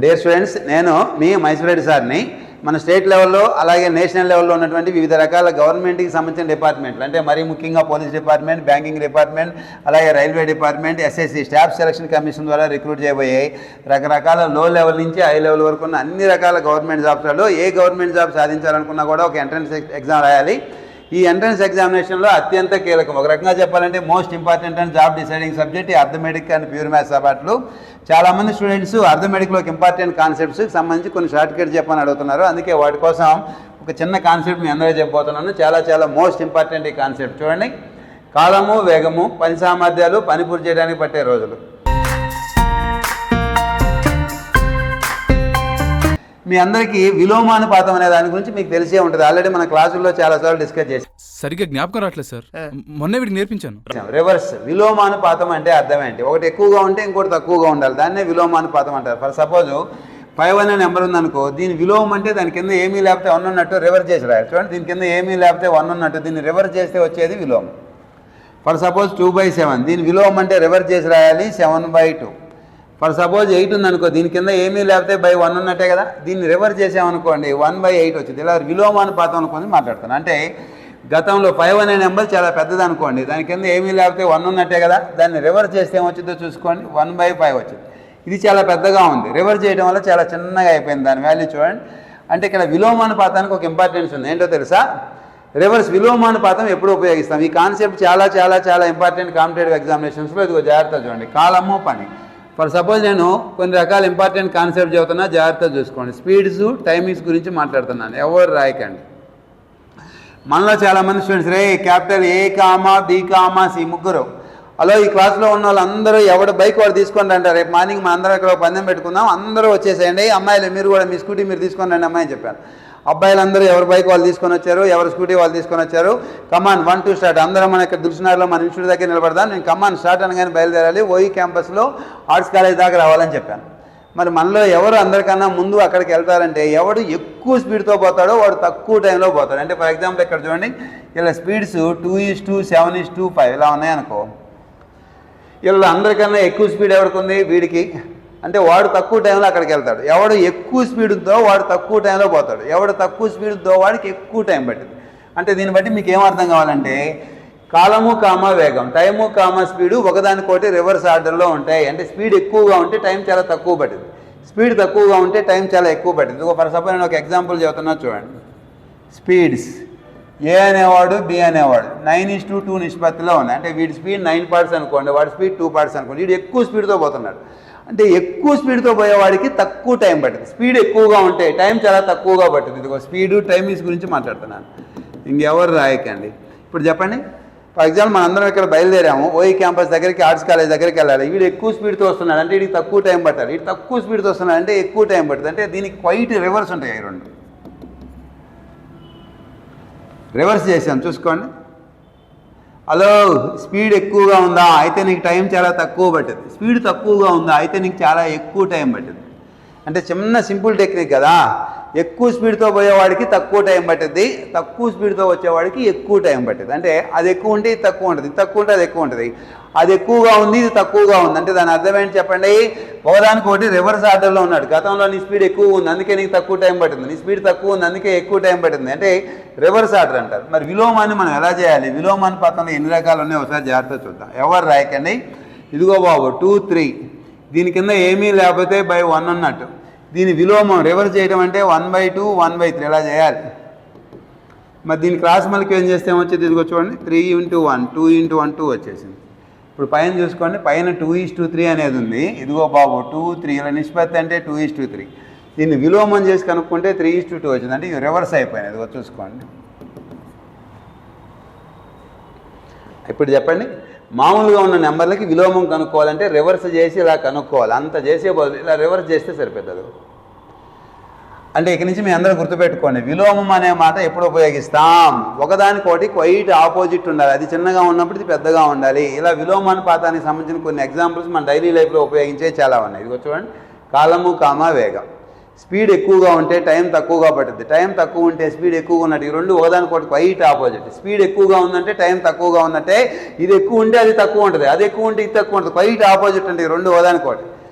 Dear students, నేను మీ మైసూరెడ్డి సార్ని. మన స్టేట్ లెవెల్లో అలాగే నేషనల్ లెవెల్లో ఉన్నటువంటి వివిధ రకాల గవర్నమెంట్కి సంబంధించిన డిపార్ట్మెంట్లు, అంటే మరీ ముఖ్యంగా పోలీస్ డిపార్ట్మెంట్, బ్యాంకింగ్ డిపార్ట్మెంట్, అలాగే railway department, SSC staff selection commission ద్వారా రిక్రూట్ చేయబోయాయి. రకరకాల లో లెవెల్ నుంచి హై లెవెల్ వరకు ఉన్న అన్ని రకాల గవర్నమెంట్ జాబ్స్లలో ఏ గవర్నమెంట్ జాబ్ సాధించాలనుకున్నా కూడా ఒక ఎంట్రన్స్ ఎగ్జామ్ రాయాలి. ఈ ఎంట్రన్స్ ఎగ్జామినేషన్లో అత్యంత కీలకం, ఒక రకంగా చెప్పాలంటే most important and job deciding subject ఈ అర్థమెటిక్ అండ్ ప్యూర్ మ్యాథ్స్ అబాట్లు. చాలామంది స్టూడెంట్స్ అర్థమెటిక్లోకి ఇంపార్టెంట్ కాన్సెప్ట్స్కి సంబంధించి కొన్ని షార్ట్ కట్ చెప్పని అడుగుతున్నారు. అందుకే వాటి కోసం ఒక చిన్న కాన్సెప్ట్ మీ అందరూ చెప్పబోతున్నాను. చాలా మోస్ట్ ఇంపార్టెంట్ ఈ కాన్సెప్ట్. చూడండి, కాలము, వేగము, పని సామర్థ్యాలు, పని పూర్తి చేయడానికి పట్టే రోజులు. మీ అందరికీ విలోమానుపాతం అనే దాని గురించి మీకు తెలిసే ఉంటుంది. ఆల్రెడీ మన క్లాసుల్లో చాలాసార్లు డిస్కస్ చేసాం. సరిగ్గా జ్ఞాపకం రావట్లేదు సార్, మొన్న వీడికి నేర్పించాను. రివర్స్ విలోమానుపాతం అంటే అర్థం ఏంటి? ఒకటి ఎక్కువగా ఉంటే ఇంకోటి తక్కువగా ఉండాలి, దాన్నే విలోమానుపాతం అంటారు. ఫర్ సపోజ్ 5 అనే నెంబర్ ఉందనుకో, దీని విలోమం అంటే దాని కింద ఏమీ లేకపోతే 1 ఉన్నట్టు రివర్స్ చేసి రాయాలి. చూడండి, దీని కింద ఏమీ లేకపోతే 1 ఉన్నట్టు దీన్ని రివర్స్ చేస్తే వచ్చేది విలోమం. ఫర్ సపోజ్ 2/7, దీని విలోమం అంటే రివర్స్ చేసి రాయాలి 7/2. ఫర్ సపోజ్ 8 ఉందనుకో, దీని కింద ఏమీ లేకపోతే 1 ఉన్నట్టే కదా, దీన్ని రివర్స్ చేసామనుకోండి 1/8 వచ్చింది. ఇలా విలోమానుపాతం అనుకొని మాట్లాడుతాను. అంటే గతంలో 5 అనే నెంబర్ చాలా పెద్దది అనుకోండి, దాని కింద ఏమీ లేకపోతే 1 ఉన్నట్టే కదా, దాన్ని రివర్స్ చేస్తే ఏమొచ్చిందో చూసుకోండి 1/5 వచ్చింది. ఇది చాలా పెద్దగా ఉంది, రివర్స్ చేయడం వల్ల చాలా చిన్నగా అయిపోయింది దాని వాల్యూ. చూడండి, అంటే ఇక్కడ విలోమానుపాతానికి ఒక ఇంపార్టెన్స్ ఉంది. ఏంటో తెలుసా? రివర్స్ విలోమానుపాతం ఎప్పుడు ఉపయోగిస్తాం? ఈ కాన్సెప్ట్ చాలా ఇంపార్టెంట్ కాంపిటేటివ్ ఎగ్జామినేషన్స్లో. ఇదిగో జాగ్రత్త చూడండి, కాలము, పని. ఫర్ సపోజ్ నేను కొన్ని రకాల ఇంపార్టెంట్ కాన్సెప్ట్ చెబుతున్నా, జాగ్రత్తగా చూసుకోండి. స్పీడ్స్, టైమింగ్స్ గురించి మాట్లాడుతున్నాను, ఎవరు రాయకండి. మనలో చాలామంది students capital A comma, B comma, C ముగ్గురు. అలా ఈ క్లాస్లో ఉన్న వాళ్ళందరూ ఎవడ బైక్ వాడు తీసుకొని రండి, రేపు మార్నింగ్ మా అందరం ఇక్కడ పందెం పెట్టుకుందాం, అందరూ వచ్చేసేయండి. అమ్మాయిలు మీరు కూడా మీ స్కూటీ మీరు తీసుకొని రండి అమ్మాయి అని చెప్పాను. అబ్బాయిలందరూ ఎవరి బైక్ వాళ్ళు తీసుకొని వచ్చారు, ఎవరి స్కూటీ వాళ్ళు తీసుకొని వచ్చారు. కమాన్ 1 2 స్టార్ట్. అందరం మన ఇక్కడ దిల్సునగర్లో మన ఇన్స్టిట్యూట్ దగ్గర నిలబడదాం. నేను కమాన్ స్టార్ట్ అనగానే బయలుదేరాలి. ఓయి క్యాంపస్లో ఆర్ట్స్ కాలేజ్ దాకా రావాలని చెప్పాను. మరి మనలో ఎవరు అందరికన్నా ముందు అక్కడికి వెళ్తారంటే, ఎవడు ఎక్కువ స్పీడ్తో పోతాడో వాడు తక్కువ టైంలో పోతాడు. అంటే ఫర్ ఎగ్జాంపుల్ ఇక్కడ చూడండి, ఇలా స్పీడ్స్ 2:2, 7:5 ఇలా ఉన్నాయనుకో. ఇలా అందరికన్నా ఎక్కువ స్పీడ్ ఎవరికి ఉంది? వీడికి. అంటే వాడు తక్కువ టైంలో అక్కడికి వెళ్తాడు. ఎవడు ఎక్కువ స్పీడ్తో వాడు తక్కువ టైంలో పోతాడు, ఎవడు తక్కువ స్పీడ్తో వాడికి ఎక్కువ టైం పట్టింది. అంటే దీన్ని బట్టి మీకు ఏమర్థం కావాలంటే, కాలము కామా వేగం, టైము కామా స్పీడు ఒకదానికోటి రివర్స్ ఆర్డర్లో ఉంటాయి. అంటే స్పీడ్ ఎక్కువగా ఉంటే టైం చాలా తక్కువ పట్టింది, స్పీడ్ తక్కువగా ఉంటే టైం చాలా ఎక్కువ పట్టింది. ఫర్ సపోజ్ నేను ఒక ఎగ్జాంపుల్ చెబుతున్నా చూడండి. స్పీడ్స్ ఏ అనేవాడు, బి అనేవాడు 9:2 నిష్పత్తిలో ఉన్నాయి. అంటే వీడి స్పీడ్ 9 parts అనుకోండి, వాడి స్పీడ్ 2 parts అనుకోండి. వీడు ఎక్కువ స్పీడ్తో పోతున్నాడు. అంటే ఎక్కువ స్పీడ్తో పోయేవాడికి తక్కువ టైం పట్టింది. స్పీడ్ ఎక్కువగా ఉంటే టైం చాలా తక్కువగా పట్టింది. ఇదిగో స్పీడు, టైమింగ్స్ గురించి మాట్లాడుతున్నాను, ఇంకెవరు రాయకండి. ఇప్పుడు చెప్పండి, ఫర్ ఎగ్జాంపుల్ మనందరం ఇక్కడ బయలుదేరాము, ఓయి క్యాంపస్ దగ్గరికి, ఆర్ట్స్ కాలేజ్ దగ్గరికి వెళ్ళాలి. వీడు ఎక్కువ స్పీడ్తో వస్తున్నాడు అంటే వీడికి తక్కువ టైం పట్టాలి. వీడు తక్కువ స్పీడ్తో వస్తున్నాడు అంటే ఎక్కువ టైం పడుతుంది. అంటే దీనికి క్వైట్ రివర్స్ ఉంటాయి. ఈ రెండు రివర్స్ చేసాం చూసుకోండి. హలో, స్పీడ్ ఎక్కువగా ఉందా అయితే నీకు టైం చాలా తక్కువ పట్టింది. స్పీడ్ తక్కువగా ఉందా అయితే నీకు చాలా ఎక్కువ టైం పట్టింది. అంటే చిన్న సింపుల్ టెక్నిక్ కదా. ఎక్కువ స్పీడ్తో పోయేవాడికి తక్కువ టైం పట్టింది, తక్కువ స్పీడ్తో వచ్చేవాడికి ఎక్కువ టైం పట్టింది. అంటే అది ఎక్కువ ఉంటే ఇది తక్కువ ఉంటుంది, ఇది తక్కువ ఉంటే అది ఎక్కువ ఉంటుంది. అది ఎక్కువగా ఉంది, ఇది తక్కువగా ఉంది. అంటే దాని అర్థం ఏంటి చెప్పండి? ఒకదానికొకటి రివర్స్ ఆర్డర్లో ఉన్నాడు. గతంలో నీ స్పీడ్ ఎక్కువ ఉంది అందుకే నీకు తక్కువ టైం పట్టింది, నీ స్పీడ్ తక్కువ ఉంది అందుకే ఎక్కువ టైం పట్టింది. అంటే రివర్స్ ఆర్డర్ అంటారు. మరి విలోమాన్ని మనం ఎలా చేయాలి? విలోమానుపాతంలో ఎన్ని రకాలు ఉన్నాయో ఒకసారి జాగ్రత్తగా చూద్దాం. ఎవరు రాయకండి. ఇదిగో బాబు 2 3, దీని కింద ఏమీ లేకపోతే 1 అన్నట్టు. దీని విలోమం రివర్స్ చేయడం అంటే 1/2, 1/3 ఇలా చేయాలి. మరి దీని క్రాస్ మళ్ళీ ఏం చేస్తే ఏమొచ్చేది? ఇదిగో చూడండి, 3:1, 2:1, 2 వచ్చేసింది. ఇప్పుడు పైన చూసుకోండి, పైన 2:3 అనేది ఉంది. ఇదిగో బాబు 2 3 ఇలా నిష్పత్తి అంటే 2:3. దీన్ని విలోమం చేసి కనుక్కుంటే 3:2 వచ్చింది. అంటే ఇవి రివర్స్ అయిపోయినాయి. ఇదిగో చూసుకోండి. ఇప్పుడు చెప్పండి, మామూలుగా ఉన్న నెంబర్లకి విలోమం కనుక్కోవాలంటే రివర్స్ చేసి ఇలా కనుక్కోవాలి. అంత చేసే బదులు ఇలా రివర్స్ చేస్తే సరిపోతుంది. అంటే ఇక నుంచి మీ అందరూ గుర్తుపెట్టుకోండి, విలోమం అనే మాట ఎప్పుడు ఉపయోగిస్తాం? ఒకదానికోటి క్వైట్ ఆపోజిట్ ఉండాలి. అది చిన్నగా ఉన్నప్పుడు ఇది పెద్దగా ఉండాలి. ఇలా విలోమానుపాతానికి సంబంధించిన కొన్ని ఎగ్జాంపుల్స్ మన డైలీ లైఫ్లో ఉపయోగించే చాలా ఉన్నాయి. ఇది చూడండి, కాలము కామా వేగం. స్పీడ్ ఎక్కువగా ఉంటే టైం తక్కువగా పడుతుంది, టైం తక్కువ ఉంటే స్పీడ్ ఎక్కువగా ఉన్నట్టు. ఈ రెండు ఒకదానికోటి క్వైట్ ఆపోజిట్. స్పీడ్ ఎక్కువగా ఉందంటే టైం తక్కువగా ఉన్నట్టే, ఇది ఎక్కువ ఉంటే అది తక్కువ ఉంటుంది, అది ఎక్కువ ఉంటే ఇది తక్కువ ఉంటుంది. క్వైట్ ఆపోజిట్ అంటే ఈ రెండు ఒకదానికోటి.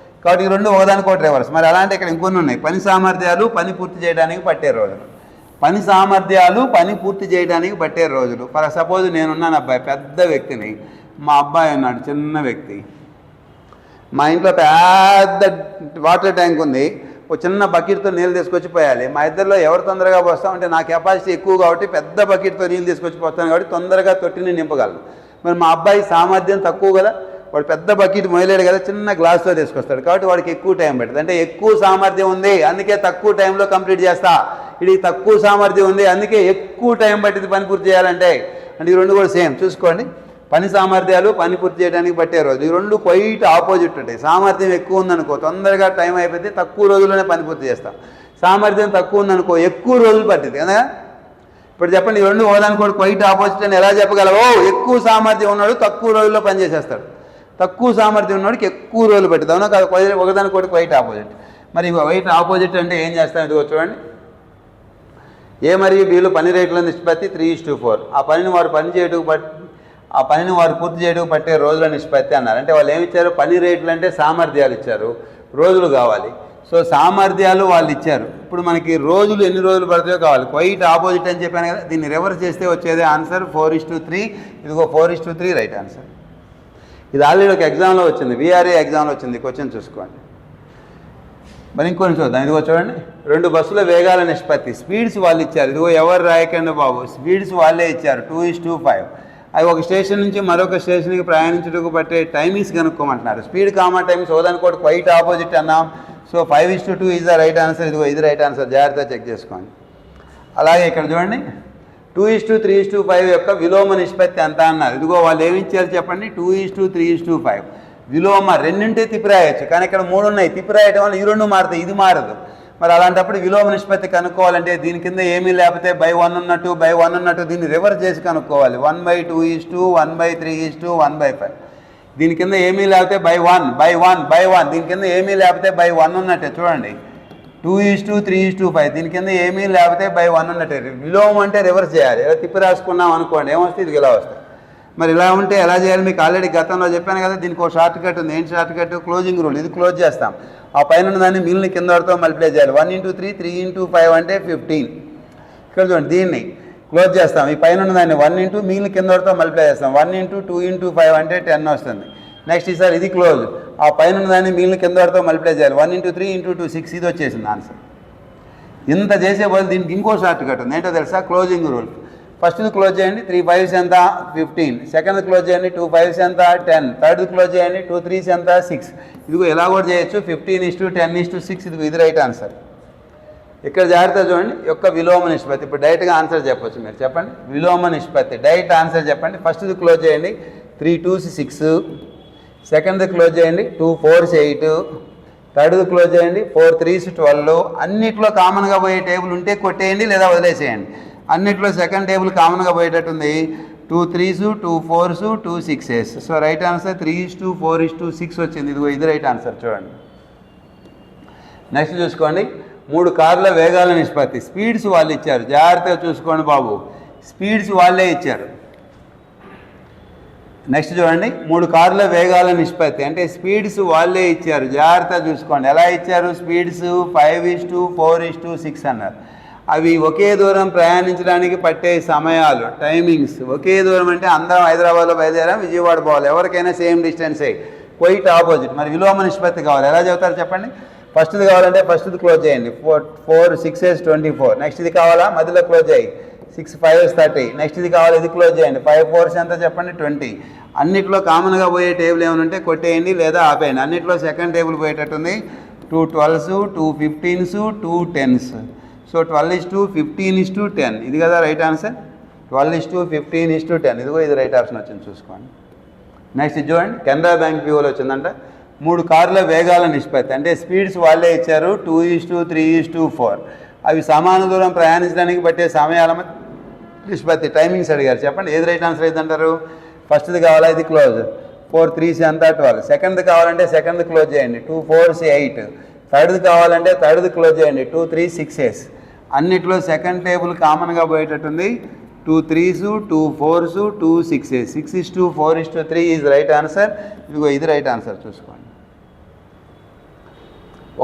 కాబట్టి ఈ రెండు ఒకదానికోటి రివర్స్. మరి అలాంటి ఇక్కడ ఇంకొన్ని ఉన్నాయి. పని సామర్థ్యాలు పని పూర్తి చేయడానికి పట్టే రోజులు. పని సామర్థ్యాలు పని పూర్తి చేయడానికి పట్టే రోజులు. ఫర్ సపోజ్ నేనున్నాను అబ్బాయి, పెద్ద వ్యక్తిని, మా అబ్బాయి ఉన్నాడు చిన్న వ్యక్తి. మా ఇంట్లో పెద్ద వాటర్ ట్యాంక్ ఉంది, ఒక చిన్న బకెట్తో నీళ్ళు తీసుకొచ్చి పోయాలి. మా ఇద్దరిలో ఎవరు తొందరగా పోస్తాం అంటే నా కెపాసిటీ ఎక్కువ కాబట్టి పెద్ద బకెట్తో నీళ్ళు తీసుకొచ్చి పోస్తాను కాబట్టి తొందరగా తొట్టిని నింపగలను. మరి మా అబ్బాయి సామర్థ్యం తక్కువ కదా, వాడు పెద్ద బకెట్ మొయలేడు కదా, చిన్న గ్లాస్లో తీసుకొస్తాడు కాబట్టి వాడికి ఎక్కువ టైం పడుతుంది. అంటే ఎక్కువ సామర్థ్యం ఉంది అందుకే తక్కువ టైంలో కంప్లీట్ చేస్తా, ఇది తక్కువ సామర్థ్యం ఉంది అందుకే ఎక్కువ టైం పట్టింది పని పూర్తి చేయాలంటే. అంటే ఈ రెండు కూడా సేమ్ చూసుకోండి. పని సామర్థ్యాలు పని పూర్తి చేయడానికి పట్టే రోజు, ఈ రెండు క్వైట్ ఆపోజిట్ ఉంటాయి. సామర్థ్యం ఎక్కువ ఉందనుకో తొందరగా టైం అయిపోతే తక్కువ రోజుల్లోనే పని పూర్తి చేస్తాం. సామర్థ్యం తక్కువ ఉందనుకో ఎక్కువ రోజులు పట్టింది కదా. ఇప్పుడు చెప్పండి, ఈ రెండు ఒకదానికోటి క్వైట్ ఆపోజిట్ అని ఎలా చెప్పగలవు? ఎక్కువ సామర్థ్యం ఉన్నాడు తక్కువ రోజుల్లో పని చేసేస్తాడు, తక్కువ సామర్థ్యం ఉన్నవాడికి ఎక్కువ రోజులు పట్టింది. అవునా కాదు? ఒకదానికోటి క్వైట్ ఆపోజిట్. మరి క్వైట్ ఆపోజిట్ అంటే ఏం చేస్తాం? ఇదిగో చూడండి, ఏ మరియు బీలు పని రేట్ల నిష్పత్తి 3:4. ఆ పనిని వారు పూర్తి చేయడానికి పట్టే రోజుల నిష్పత్తి అన్నారు. అంటే వాళ్ళు ఏమి ఇచ్చారు? పని రేట్లు అంటే సామర్థ్యాలు ఇచ్చారు, రోజులు కావాలి. సో సామర్థ్యాలు వాళ్ళు ఇచ్చారు, ఇప్పుడు మనకి రోజులు ఎన్ని రోజులు పడతాయో కావాలి. క్వైట్ ఆపోజిట్ అని చెప్పాను కదా, దీన్ని రివర్స్ చేస్తే వచ్చేది ఆన్సర్ 4:3. ఇదిగో 4:3 రైట్ ఆన్సర్. ఇది ఆల్రెడీ ఒక ఎగ్జామ్లో వచ్చింది, విఆర్ఏ ఎగ్జామ్లో వచ్చింది. క్వశ్చన్ చూసుకోండి. మరి ఇంకొన్ని చూద్దాం. ఇదిగో చూడండి, 2 బస్సుల వేగాల నిష్పత్తి, స్పీడ్స్ వాళ్ళు ఇచ్చారు. ఇదిగో ఎవరు రాయకండి బాబు, స్పీడ్స్ వాళ్ళే ఇచ్చారు 2:5. అవి ఒక స్టేషన్ నుంచి మరొక స్టేషన్కి ప్రయాణించడానికి పట్టే టైమింగ్స్ కనుక్కోమంటున్నారు. స్పీడ్ కామా టైమింగ్స్ ఒకదానికోటి క్వైట్ ఆపోజిట్ అన్నాం. So 5:2 is the right answer. ఇదిగో ఇది రైట్ ఆన్సర్, జాగ్రత్తగా చెక్ చేసుకోండి. అలాగే ఇక్కడ చూడండి, 2:3:5 యొక్క విలోమ నిష్పత్తి ఎంత అన్నారు. ఇదిగో వాళ్ళు ఏమి ఇచ్చారు చెప్పండి, 2:3:5. విలోమ రెండింటే తిప్పి రాయొచ్చు, కానీ ఇక్కడ 3 ఉన్నాయి. తిప్పి రాయటం వల్ల ఈ రెండు మారుతాయి, ఇది మారదు. మరి అలాంటప్పుడు విలోమ నిష్పత్తి కనుక్కోవాలంటే దీని కింద ఏమీ లేకపోతే బై 1 ఉన్నట్టు దీన్ని రివర్స్ చేసి కనుక్కోవాలి. 1/2:1 1/3:1 1/5. దీని కింద ఏమీ లేకపోతే బై 1 దీని కింద ఏమీ లేకపోతే బై 1 ఉన్నట్టే. చూడండి, 2:3:5 దీని కింద ఏమీ లేకపోతే బై 1 ఉన్నట్టే. విలోమం అంటే రివర్స్ చేయాలి. ఇలా తిప్పి రాసుకున్నాం అనుకోండి, ఏమొస్తుంది? ఇది ఇలా వస్తుంది. మరి ఇలా ఉంటే ఎలా చేయాలి? మీకు ఆల్రెడీ గతంలో చెప్పాను కదా, దీనికి ఒక షార్ట్ కట్ ఉంది. ఏంటి షార్ట్ కట్? Closing rule. ఇది క్లోజ్ చేస్తాం, ఆ పైన దాన్ని మిగిలిన కింద వరతో మల్టిప్లై చేయాలి. 1 × 3 3 × 5 అంటే 15. ఇక్కడ చూడండి, దీన్ని క్లోజ్ చేస్తాం, ఈ పైన దాన్ని 1 × మిగిలిన కింద వరతో మల్టిప్లై చేస్తాం. 1 × 2 × 5 అంటే 10 వస్తుంది. నెక్స్ట్ ఈసారి ఇది క్లోజ్, ఆ పైన దాన్ని మిగిలిన కింద వరతో మల్టిప్లై చేయాలి. 1 × 3 × 2 6. ఇది వచ్చేసింది ఆన్సర్. ఇంత చేసే బదులు దీనికి ఇంకో షార్ట్ కట్ ఉంది. ఏంటో తెలుసా? Closing rule. ఫస్ట్ది క్లోజ్ చేయండి, 3 5s ఎంత? 15. సెకండ్ క్లోజ్ చేయండి, 2 5s ఎంత? 10. థర్డ్ క్లోజ్ చేయండి, 2 3s ఎంత? 6. ఇదిగో ఎలా కూడా చేయొచ్చు, 15:10:6. ఇదిగో ఇది రైట్ ఆన్సర్. ఇక్కడ జాగ్రత్త చూడండి, యొక్క విలోమ నిష్పత్తి. ఇప్పుడు డైరెక్ట్గా ఆన్సర్ చెప్పొచ్చు. మీరు చెప్పండి విలోమ నిష్పత్తి, డైరెక్ట్ ఆన్సర్ చెప్పండి. ఫస్ట్ది క్లోజ్ చేయండి, 3 2s 6. సెకండ్ది క్లోజ్ చేయండి, 2 4s 8. థర్డ్ది క్లోజ్ చేయండి, 4 3s 12. అన్నిట్లో కామన్గా పోయే టేబుల్ ఉంటే కొట్టేయండి లేదా వదిలేసేయండి. అన్నిట్లో సెకండ్ టేబుల్ కామన్గా పోయేటట్టుంది. 2 3s 2 4s 2 6s. So right answer 3:4:6 వచ్చింది. ఇదిగో ఇది రైట్ ఆన్సర్. చూడండి, నెక్స్ట్ చూసుకోండి, 3 కార్ల వేగాల నిష్పత్తి. స్పీడ్స్ వాళ్ళు ఇచ్చారు, జాగ్రత్తగా చూసుకోండి బాబు, స్పీడ్స్ వాళ్ళే ఇచ్చారు. నెక్స్ట్ చూడండి, 3 కార్ల వేగాల నిష్పత్తి అంటే స్పీడ్స్ వాళ్ళే ఇచ్చారు, జాగ్రత్తగా చూసుకోండి. ఎలా ఇచ్చారు? స్పీడ్స్ 5:4:6 అన్నారు. అవి ఒకే దూరం ప్రయాణించడానికి పట్టే సమయాలు, టైమింగ్స్ ఒకే దూరం. అంటే అందరం హైదరాబాద్లో బయలుదేరాం, విజయవాడ పోవాలి, ఎవరికైనా సేమ్ డిస్టెన్సే, క్వైట్ ఆపోజిట్. మరి విలోమ నిష్పత్తి కావాలి, ఎలా చెబుతారు చెప్పండి? ఫస్ట్ది కావాలంటే ఫస్ట్ది క్లోజ్ చేయండి, 4 6s 24. నెక్స్ట్ ఇది కావాలా? మధ్యలో క్లోజ్ చేయి, 6 5s 30. నెక్స్ట్ ఇది కావాలి, ఇది క్లోజ్ చేయండి, 5 4s ఎంత చెప్పండి? 20. అన్నిట్లో కామన్గా పోయే టేబుల్ ఏమైనా ఉంటే కొట్టేయండి లేదా ఆపేయండి. అన్నిట్లో second table పోయేటట్టుంది. 2 12s 2 15s 2 10s. So 12:15:10. ఇది కదా రైట్ ఆన్సర్. 12:15:10. ఇదిగో ఇది రైట్ ఆప్షన్ వచ్చింది, చూసుకోండి. నెక్స్ట్ చూడండి, కెనరా బ్యాంక్ వ్యూలో వచ్చిందంట 3 కార్ల వేగాల నిష్పత్తి. అంటే స్పీడ్స్ వాళ్ళే ఇచ్చారు, 2:3:4. అవి సమాన దూరం ప్రయాణించడానికి పట్టే సమయాల నిష్పత్తి, టైమింగ్స్ అడిగారు. చెప్పండి ఏది రైట్ ఆన్సర్ అవుతుంటారు? ఫస్ట్ది కావాలా? ఇది క్లోజ్, 4 3s ఎంత? 12. సెకండ్ది కావాలంటే సెకండ్ది క్లోజ్ చేయండి, 2 4s 8. థర్డ్ది కావాలంటే థర్డ్ది క్లోజ్ చేయండి, 2 3 6s. అన్నిట్లో సెకండ్ టేబుల్ కామన్గా పోయేటట్టుంది. 2 3s 2 4s 2 6s. 6:4:3 is right answer. ఇదిగో ఇది రైట్ ఆన్సర్, చూసుకోండి.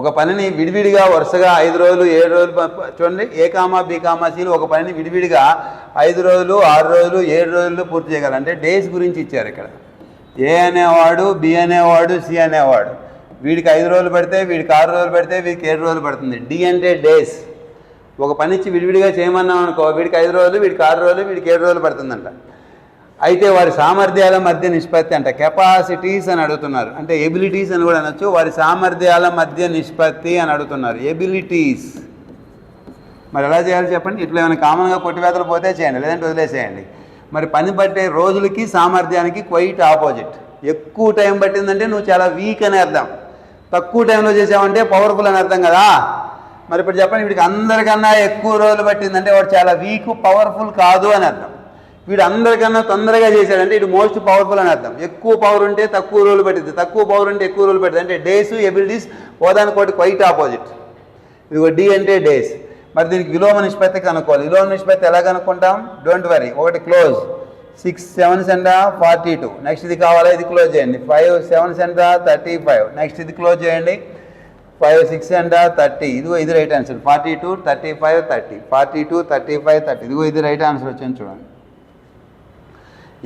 ఒక పనిని విడివిడిగా వరుసగా 5 రోజులు 7 రోజులు చూడండి ఏ కామా బి కామా సీలు ఒక పనిని విడివిడిగా 5 రోజులు 6 రోజులు 7 రోజుల్లో పూర్తి చేయగలరు. అంటే డేస్ గురించి ఇచ్చారు ఇక్కడ. ఏ అనేవాడు, బి అనేవాడు, సి అనేవాడు. వీడికి 5 రోజులు పడితే, వీడికి 6 రోజులు పడితే, వీడికి 7 రోజులు పడుతుంది. డి అంటే డేస్. ఒక పని ఇచ్చి విడివిడిగా చేయమన్నాం అనుకో, వీడికి 5 రోజులు, వీడికి 6 రోజులు, వీడికి 7 రోజులు పడుతుందంట. అయితే వారి సామర్థ్యాల మధ్య నిష్పత్తి అంట. కెపాసిటీస్ అని అడుగుతున్నారు, అంటే ఎబిలిటీస్ అని కూడా అనొచ్చు. వారి సామర్థ్యాల మధ్య నిష్పత్తి అని అడుగుతున్నారు, ఎబిలిటీస్. మరి ఎలా చేయాలి చెప్పండి? ఇట్లా ఏమైనా కామన్గా కొట్టివేతలు పోతే చేయండి, లేదంటే వదిలేసేయండి. మరి పని పట్టే రోజులకి సామర్థ్యానికి క్వైట్ ఆపోజిట్. ఎక్కువ టైం పట్టిందంటే నువ్వు చాలా వీక్ అని అర్థం, తక్కువ టైంలో చేసావంటే పవర్ఫుల్ అని అర్థం కదా. మరి ఇప్పుడు చెప్పండి, వీడికి అందరికన్నా ఎక్కువ రోజులు పట్టిందంటే వాడు చాలా వీక్, పవర్ఫుల్ కాదు అని అర్థం. వీడు అందరికన్నా తొందరగా చేశాడంటే ఇది మోస్ట్ పవర్ఫుల్ అని అర్థం. ఎక్కువ పవర్ ఉంటే తక్కువ రోజులు పట్టింది, తక్కువ పవర్ ఉంటే ఎక్కువ రోజులు పట్టింది. అంటే డేస్ ఎబిలిటీస్ ఓదానికోటి క్వైట్ ఆపోజిట్. ఇదిగో డి అంటే డేస్. మరి దీనికి విలోమ నిష్పత్తి కనుక్కోవాలి. విలోమ నిష్పత్తి ఎలా కనుక్కుంటాం? Don't worry. ఒకటి క్లోజ్, 6 7s ఎంత 42. నెక్స్ట్ ఇది కావాలా, ఇది క్లోజ్ చేయండి. 5 7s ఎంత 35. నెక్స్ట్ ఇది క్లోజ్ చేయండి. 5 6 ఎంత 30. ఇదిగో ఇది రైట్ ఆన్సర్. 42 35 30. 42 35 30. ఇదిగో ఇది రైట్ ఆన్సర్ వచ్చింది చూడండి.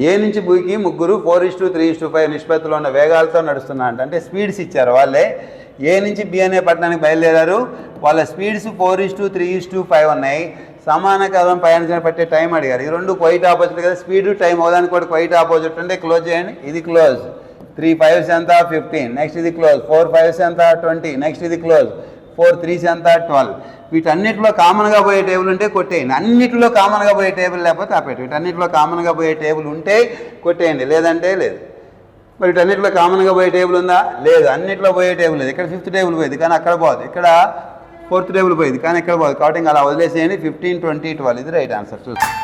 ఏ నుంచి భూమికి ముగ్గురు 4:3:5 నిష్పత్తిలో ఉన్న వేగాలతో నడుస్తున్నారు. అంటే స్పీడ్స్ ఇచ్చారు వాళ్ళే. ఏ నుంచి బి అనే పట్టణానికి బయలుదేరారు. వాళ్ళ స్పీడ్స్ 4:3:5 ఉన్నాయి. సమాన కాలం ప్రయాణించడానికి పట్టే టైం అడిగారు. ఈ రెండు క్వైట్ ఆపోజిట్ కదా. స్పీడ్ టైం అవడానికి కూడా క్వైట్ ఆపోజిట్. అంటే క్లోజ్ చేయండి. ఇది క్లోజ్. 3 5s ఎంత 15. నెక్స్ట్ ఇది క్లోజ్. 4 5s ఎంత 20. నెక్స్ట్ ఇది క్లోజ్. 4 3s ఎంత 12. వీటన్నిటిలో కామన్గా పోయే టేబుల్ ఉంటే కొట్టేయండి. అన్నిటిలో కామన్గా పోయే టేబుల్ లేకపోతే ఆపేయండి. వీటన్నిటిలో కామన్గా పోయే టేబుల్ ఉంటే కొట్టేయండి, లేదంటే లేదు. మరి వీటన్నిటిలో కామన్గా పోయే టేబుల్ ఉందా? లేదు. అన్నింటిలో పోయే టేబుల్ లేదు. ఇక్కడ 5th టేబుల్ పోయింది కానీ అక్కడ పోదు. ఇక్కడ 4th టేబుల్ పోయింది కానీ ఇక్కడ పోదు. కాబట్టి అలా వదిలేసేయండి. 15 20 12 ఇది రైట్ ఆన్సర్. చూస్తాం.